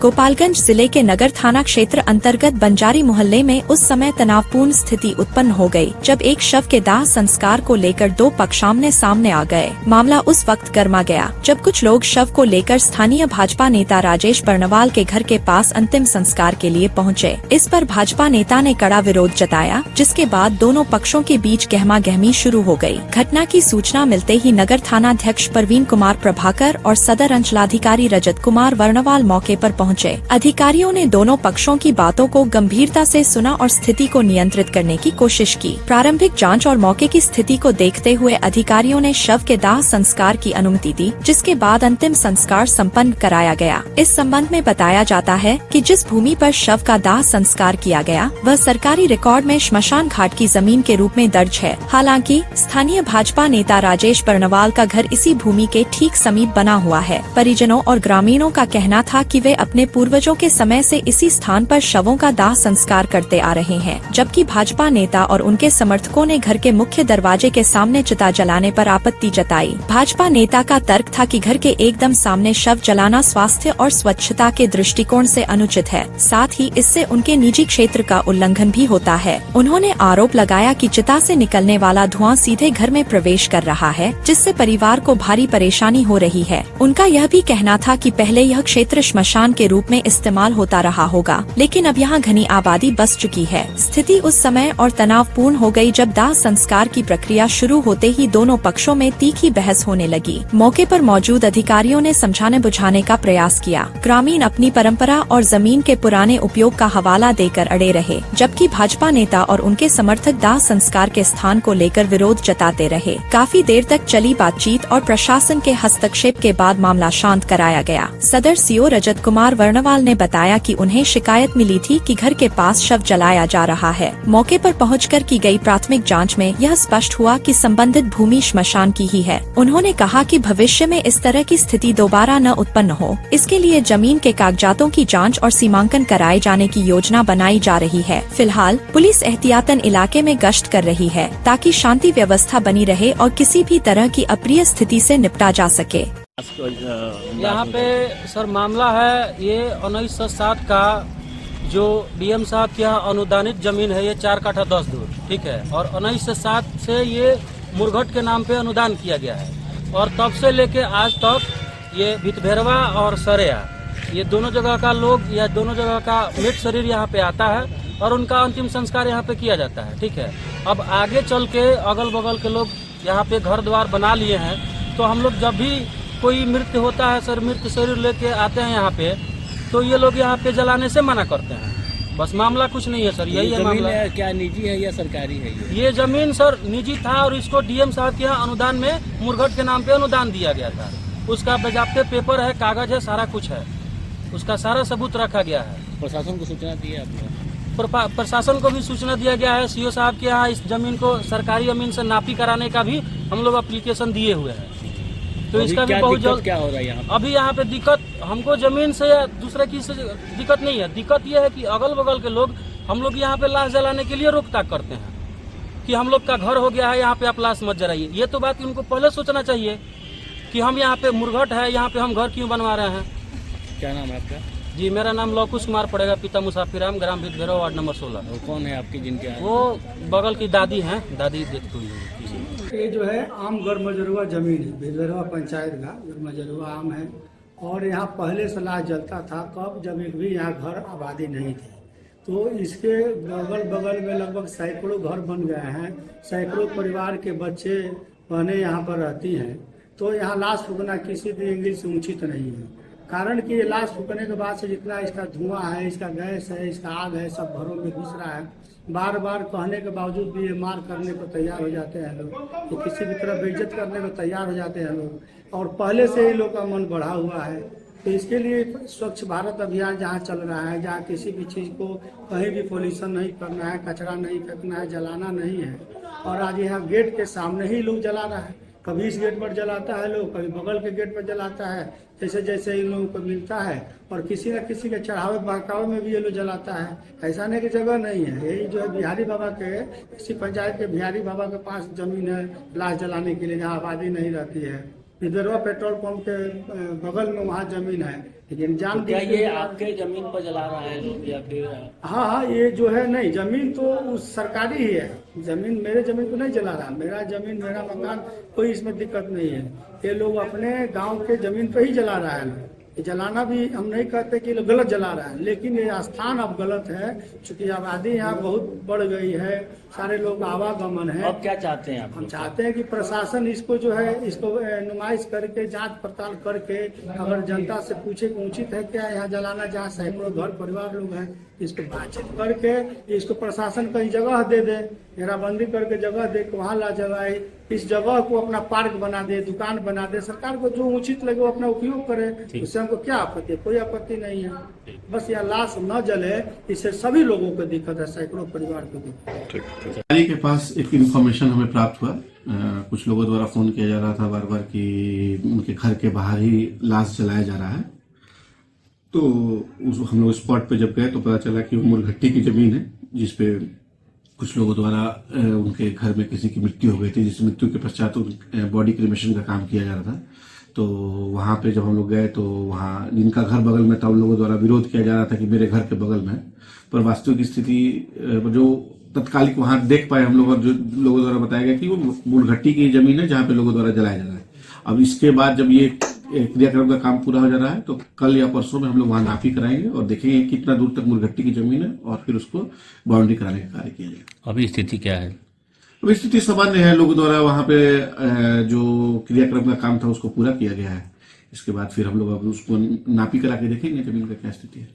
गोपालगंज जिले के नगर थाना क्षेत्र अंतर्गत बंजारी मोहल्ले में उस समय तनावपूर्ण स्थिति उत्पन्न हो गई, जब एक शव के दाह संस्कार को लेकर दो पक्ष आमने सामने आ गए। मामला उस वक्त गर्मा गया जब कुछ लोग शव को लेकर स्थानीय भाजपा नेता राजेश बर्णवाल के घर के पास अंतिम संस्कार के लिए पहुंचे। इस पर भाजपा नेता ने कड़ा विरोध जताया, जिसके बाद दोनों पक्षों के बीच गहमागहमी शुरू हो गई। घटना की सूचना मिलते ही नगर थानाध्यक्ष परवीन कुमार प्रभाकर और सदर अंचलाधिकारी रजत कुमार वर्णवाल मौके पर पहुंचे। अधिकारियों ने दोनों पक्षों की बातों को गंभीरता से सुना और स्थिति को नियंत्रित करने की कोशिश की। प्रारंभिक जांच और मौके की स्थिति को देखते हुए अधिकारियों ने शव के दाह संस्कार की अनुमति दी, जिसके बाद अंतिम संस्कार संपन्न कराया गया। इस संबंध में बताया जाता है कि जिस भूमि पर शव का दाह संस्कार किया गया वह सरकारी रिकॉर्ड में श्मशान घाट की जमीन के रूप में दर्ज है। हालांकि स्थानीय भाजपा नेता राजेश बर्णवाल का घर इसी भूमि के ठीक समीप बना हुआ है। परिजनों और ग्रामीणों का कहना था कि वे अपने पूर्वजों के समय से इसी स्थान पर शवों का दाह संस्कार करते आ रहे हैं, जबकि भाजपा नेता और उनके समर्थकों ने घर के मुख्य दरवाजे के सामने चिता जलाने पर आपत्ति जताई। भाजपा नेता का तर्क था कि घर के एकदम सामने शव जलाना स्वास्थ्य और स्वच्छता के दृष्टिकोण से अनुचित है, साथ ही इससे उनके निजी क्षेत्र का उल्लंघन भी होता है। उन्होंने आरोप लगाया कि चिता से निकलने वाला धुआं सीधे घर में प्रवेश कर रहा है, जिससे परिवार को भारी परेशानी हो रही है। उनका यह भी कहना था कि पहले यह क्षेत्र श्मशान के रूप में इस्तेमाल होता रहा होगा, लेकिन अब यहाँ घनी आबादी बस चुकी है। स्थिति उस समय और तनावपूर्ण हो गई जब दाह संस्कार की प्रक्रिया शुरू होते ही दोनों पक्षों में तीखी बहस होने लगी। मौके पर मौजूद अधिकारियों ने समझाने बुझाने का प्रयास किया। ग्रामीण अपनी परंपरा और जमीन के पुराने उपयोग का हवाला देकर अड़े रहे, जबकि भाजपा नेता और उनके समर्थक दाह संस्कार के स्थान को लेकर विरोध जताते रहे। काफी देर तक चली बातचीत और प्रशासन के हस्तक्षेप के बाद मामला शांत कराया गया। सदर सीओ रजत कुमार वर्णवाल ने बताया कि उन्हें शिकायत मिली थी कि घर के पास शव जलाया जा रहा है। मौके पर पहुंचकर की गई प्राथमिक जांच में यह स्पष्ट हुआ कि संबंधित भूमि श्मशान की ही है। उन्होंने कहा कि भविष्य में इस तरह की स्थिति दोबारा न उत्पन्न हो, इसके लिए जमीन के कागजातों की जांच और सीमांकन कराए जाने की योजना बनाई जा रही है। फिलहाल पुलिस एहतियातन इलाके में गश्त कर रही है, ताकि शांति व्यवस्था बनी रहे और किसी भी तरह की अप्रिय स्थिति से निपटा जा सके। यहाँ पे सर मामला है ये 1907 का जो डीएम साहब की यहाँ अनुदानित जमीन है, ये 4 काठा 10 दूर, ठीक है। और 1907 से ये मुरघट के नाम पे अनुदान किया गया है और तब से लेके आज तक ये भितभैरवा और सरेया, ये दोनों जगह का लोग या दोनों जगह का मृत शरीर यहाँ पे आता है और उनका अंतिम संस्कार यहाँ पे किया जाता है, ठीक है। अब आगे चल के अगल बगल के लोग यहाँ पे घर द्वार बना लिए हैं, तो हम लोग जब भी कोई मृत्यु होता है सर, मृत शरीर लेके आते हैं यहाँ पे, तो ये लोग यहाँ पे जलाने से मना करते हैं। बस मामला कुछ नहीं है सर, यही है मामला। क्या निजी है या सरकारी है? ये जमीन सर निजी था और इसको डीएम साहब के यहाँ अनुदान में मुरघट के नाम पे अनुदान दिया गया था। उसका बाजाप्ते पेपर है, कागज है, सारा कुछ है, उसका सारा सबूत रखा गया है। प्रशासन को सूचना दी है आपने? प्रशासन को भी सूचना दिया गया है। सीओ साहब के यहाँ इस जमीन को सरकारी जमीन से नापी कराने का भी हम लोग एप्लीकेशन दिए हुए हैं। तो इसका भी बहुत जल्द क्या हो रहा है यहाँ? अभी यहाँ पे दिक्कत हमको जमीन से या दूसरे की से दिक्कत नहीं है। दिक्कत ये है कि अगल बगल के लोग हम लोग यहाँ पे लाश जलाने के लिए रोकताक करते हैं कि हम लोग का घर हो गया है, यहाँ पे आप लाश मत जलाइए। ये तो बात उनको पहले सोचना चाहिए कि हम यहाँ पे मुरघट है, यहाँ पे हम घर क्यों बनवा रहे हैं। क्या नाम है आपका? जी मेरा नाम लौकुश कुमार पड़ेगा, पिता मुसाफिराम, ग्राम भितभैरवा, वार्ड नंबर 16। वो कौन है आपकी जिनके? वो बगल की दादी हैं, दादी देखती हुई। ये जो है आम गरमजरुआ जमीन है, भितभैरवा पंचायत का गरमजरुआ आम है और यहाँ पहले से लाश जलता था, तब जब एक भी यहाँ घर आबादी नहीं थी। तो इसके बगल बगल में लगभग सैकड़ों घर बन गए हैं, सैकड़ों परिवार के बच्चे बहनें यहाँ पर रहती हैं। तो यहाँ लाश फूकना किसी भी एंगल से उचित नहीं है, कारण कि ये लाश फूकने के बाद से जितना इसका धुआं है, इसका गैस है, इसका आग है, सब घरों में घुस रहा है। बार बार कहने के बावजूद भी ये मार करने को तैयार हो जाते हैं लोग, तो किसी भी तरह बेइज्जत करने को तैयार हो जाते हैं लोग और पहले से ही लोग का मन बढ़ा हुआ है। तो इसके लिए स्वच्छ भारत अभियान जहाँ चल रहा है, जहाँ किसी भी चीज़ को कहीं भी पॉल्यूशन नहीं करना है, कचरा नहीं फेंकना है, जलाना नहीं है। और आज यहाँ गेट के सामने ही लोग जला रहा है, कभी इस गेट पर जलाता है लोग, कभी बगल के गेट पर जलाता है, जैसे जैसे इन लोगों को मिलता है। और किसी न किसी के चढ़ावे बहकावे में भी ये लोग जलाता है। ऐसा नहीं कि जगह नहीं है, यही जो है बिहारी बाबा के, इसी पंचायत के बिहारी बाबा के पास जमीन है लाश जलाने के लिए, जहाँ आबादी नहीं रहती है। विदर्भा पेट्रोल पंप के बगल में वहाँ जमीन है, लेकिन जान क्या ये आपके जमीन पर जला रहा है लोग या फिर? हाँ, ये जो है नहीं, जमीन तो उस सरकारी ही है, जमीन मेरे जमीन को नहीं जला रहा, मेरा जमीन मेरा मकान, कोई इसमें दिक्कत नहीं है। ये लोग अपने गांव के जमीन पे ही जला रहा है। ये जलाना भी हम नहीं कहते कि गलत जला रहा है, लेकिन ये स्थान अब गलत है, चूंकि आबादी यहाँ बहुत बढ़ गई है, सारे लोग आवागमन है। अब क्या चाहते हैं आप? हम चाहते हैं कि प्रशासन इसको जो है इसको नुमाइश करके जांच पड़ताल करके अगर जनता से पूछे कि उचित है क्या यहाँ जलाना, जहाँ सैकड़ों घर परिवार लोग हैं, इसको बातचीत करके इसको प्रशासन कहीं जगह दे दे, घेराबंदी करके जगह दे के वहाँ ला जलाए, इस जगह को अपना पार्क बना दे, दुकान बना दे, सरकार को जो उचित लगे वो अपना उपयोग करे, इससे हमको क्या आपत्ति है, कोई आपत्ति नहीं है। बस यह लाश न जले, इससे सभी लोगों को दिक्कत है, सैकड़ों परिवार को दिक्कत है। अधिकारी के पास एक इन्फॉर्मेशन हमें प्राप्त हुआ, कुछ लोगों द्वारा फोन किया जा रहा था बार बार कि उनके घर के बाहर ही लाश जलाया जा रहा है। तो हम लोग स्पॉट पे जब गए तो पता चला कि वो मुरघट्टी की जमीन है, जिसपे कुछ लोगों द्वारा उनके घर में किसी की मृत्यु हो गई थी, जिस मृत्यु के पश्चात बॉडी क्रिमेशन का काम किया जा रहा था। तो वहां पे जब हम लोग गए तो वहां जिनका घर बगल में था उन लोगों द्वारा विरोध किया जा रहा था कि मेरे घर के बगल में है, पर वास्तविक स्थिति जो तत्कालिक वहां देख पाए हम लोग और जो लोगों द्वारा बताया गया कि वो मुरघट्टी की जमीन है जहां पे लोगों द्वारा जलाया जा रहा है। अब इसके बाद जब ये क्रियाक्रम का काम पूरा हो जा रहा है तो कल या परसों में हम लोग वहां नापी कराएंगे और देखेंगे कितना दूर तक मुरघट्टी की जमीन है और फिर उसको बाउंड्री कराने का कार्य किया जाएगा। अभी स्थिति क्या है? अब स्थिति सामान्य है, लोगों द्वारा वहां पे जो क्रियाक्रम का काम था उसको पूरा किया गया है। इसके बाद फिर हम लोग अब उसको नापी करा के देखेंगे जमीन का क्या स्थिति है।